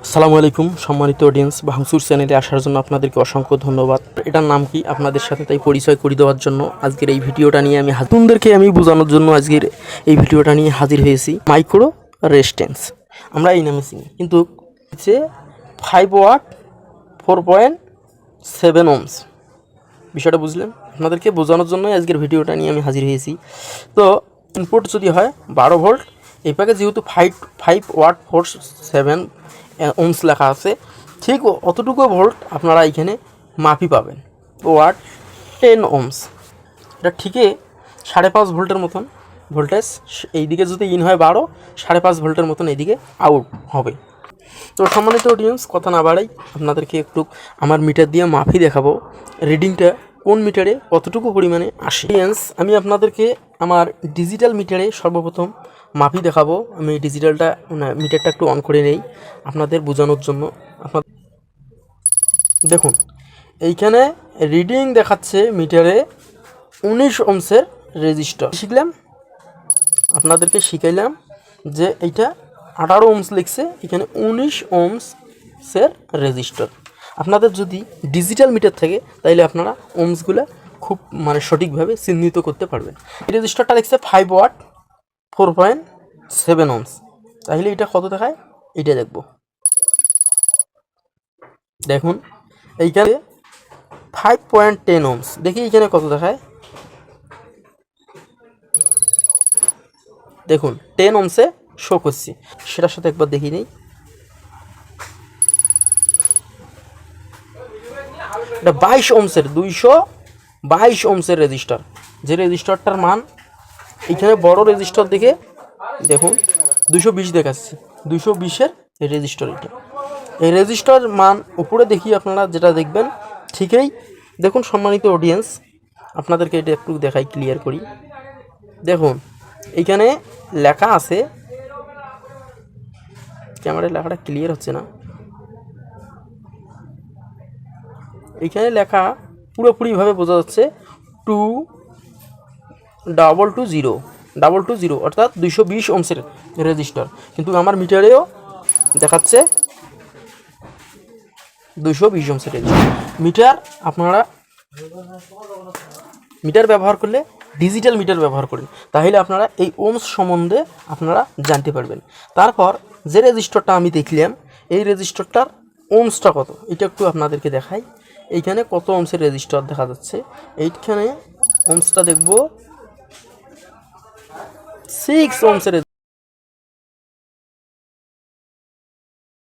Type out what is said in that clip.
আসসালামু আলাইকুম সম্মানিত অডিয়েন্স, ভাঙচুর চ্যানেলে আসার জন্য আপনাদেরকে অসংখ্য ধন্যবাদ। এটার নাম কি আপনাদের সাথে তাই পরিচয় করে দেওয়ার জন্য আজকের এই ভিডিওটা নিয়ে নতুনদেরকে আমি বোঝানোর জন্য আজকের এই ভিডিওটা নিয়ে হাজির হয়েছি। মাইক্রো রেজিস্ট্যান্স আমরা এই নামে চিনি, কিন্তু হচ্ছে 5 ওয়াট 4.7 ওহমস। বিষয়টা বুঝলেন? আপনাদেরকে বোঝানোর জন্য আজকের ভিডিওটা নিয়ে আমি হাজির হয়েছি। তো ইনপুট যদি হয় 12 ভোল্ট, এই প্যাকে যেহেতু 5 ওয়াট 4.7 ওহমস লেখা আছে, ঠিক অতটুকু ভোল্ট আপনারা এখানে মাপি পাবেন। ওয়াট 10 ওহমস, এটা ঠিকই 5.5 ভোল্টের মতন ভোল্টেজ। এইদিকে যদি ইন হয় 12, 5.5 ভোল্টের মতন এইদিকে আউট হবে। তো সম্মানিত অডিয়েন্স, কথা না বাড়াই আপনাদেরকে একটু আমার মিটার দিয়ে মাপি দেখাবো, রিডিংটা কোন মিটারে কতটুকু পরিমাণে আসে। অডিয়েন্স, আমি আপনাদেরকে আমার ডিজিটাল মিটারে সর্বপ্রথম মাপি দেখাবো। আমি ডিজিটালটা মিটারটা একটু অন করে নেই আপনাদের বোঝানোর জন্য। দেখুন, এইখানে রিডিং দেখাচ্ছে মিটারে 19 ওহমসের রেজিস্টার। আপনাদেরকে শিখাইলাম যে এইটা 18 ওহমস লিখছে, এখানে 19 ওহমসের রেজিস্টার। আপনাদের যদি ডিজিটাল মিটার থাকে তাইলে আপনারা ওহমসগুলো খুব সঠিকভাবে চিহ্নিত করতে পারবেন। এই রেজিস্টারটা লিখছে 5 ওয়াট 4.7 ওহমস, তাহলে এটা কত দেখায় এটা দেখব। দেখুন এইখানে 5.10 ওহমস, দেখি এইখানে কত দেখায়। দেখুন 10 ওহমসে শো করছি, সেটার সাথে একবার দেখি নেই। এটা 22 ওহমসের 222 ওহমসের রেজিস্টার। যে রেজিস্টারটার মান এখানে বড় রেজিস্টার দেখে দেখুন 220 দেখাচ্ছে, 220-এর রেজিস্টার। এটা এই রেজিস্টার মান উপরে দেখি আপনারা যেটা দেখবেন ঠিকই দেখুন। সম্মানিত অডিয়েন্স, আপনাদেরকে এটা একটু দেখাই, ক্লিয়ার করি। দেখুন এইখানে লেখা আছে, ক্যামেরায় লেখাটা ক্লিয়ার হচ্ছে না। এইখানে লেখা পুরোপুরিভাবে বোঝা যাচ্ছে 2220 অর্থাৎ 220 ওহমসের রেজিস্টার, কিন্তু আমার মিটারেও দেখাচ্ছে 220 ওহমসের রেজিস্টার। আপনারা মিটার ব্যবহার করলে ডিজিটাল মিটার ব্যবহার করেন, তাহলে আপনারা এই ওহমস সম্বন্ধে আপনারা জানতে পারবেন। তারপর যে রেজিস্টারটা আমি দেখলাম, এই রেজিস্টারটার ওহমসটা কত এটা একটু আপনাদেরকে দেখাই। এইখানে কত ওহমসের রেজিস্টার দেখা যাচ্ছে, এইখানে ওহমসটা দেখব 6 ওহমসের।